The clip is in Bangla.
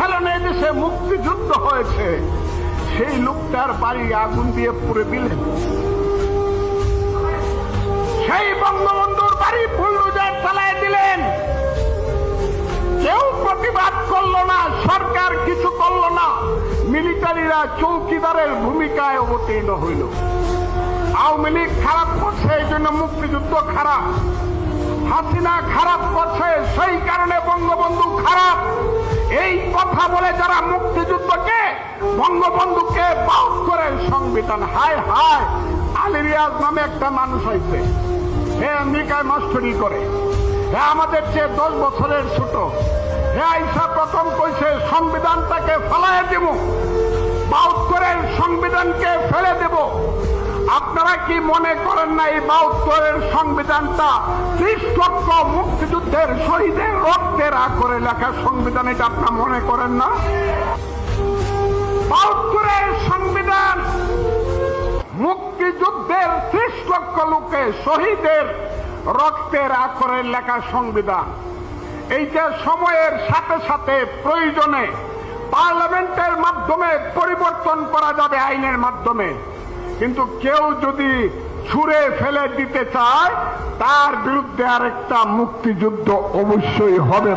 হেলনে দেশে মুক্তিযুদ্ধ হয়েছে, সেই লোকটার বাড়ি আগুন দিয়ে পুড়ে দিলেন। সেই বঙ্গবন্ধুর বাড়ি বুলডোজার চালায় দিলেন। কেউ প্রতিবাদ করলো না, সরকার কিছু করলো না, মিলিটারিরা চৌকিদারের ভূমিকায় অবতীর্ণ হইল। আওয়ামী লীগ খারাপ করছে, এই জন্য মুক্তিযুদ্ধ খারাপ। হাসিনা খারাপ করছে, সেই কারণে বঙ্গবন্ধু খারাপ। এই কথা বলে যারা মুক্তিযুদ্ধকে, বঙ্গবন্ধুকে বাদ করে সংবিধান, হায় হায়, আলী রিয়াজ নামে একটা মানুষ হয়েছে, হে আমেরিকায় মাস্টারি করে, হে আমাদের চেয়ে 10 বছরের ছোট, হে আইসা প্রথম কইছে সংবিধানটাকে ফেলায় দেব, বাদ করে সংবিধানকে ফেলে দেব। আপনারা কি মনে করেন না এই 72-এর সংবিধানটা 30 লক্ষ মুক্তিযুদ্ধের শহীদের রক্তের করে লেখা সংবিধান? এটা আপনারা মনে করেন না? 72-এর সংবিধান মুক্তিযুদ্ধের 30 লক্ষ লোকে শহীদের রক্তের করে লেখা সংবিধান। এইটা সময়ের সাথে সাথে প্রয়োজনে পার্লামেন্টের মাধ্যমে পরিবর্তন করা যাবে, আইনের মাধ্যমে। কিন্তু কেউ যদি ছুঁড়ে ফেলে দিতে চায়, তার বিরুদ্ধে আরেকটা মুক্তিযুদ্ধ অবশ্যই হবে।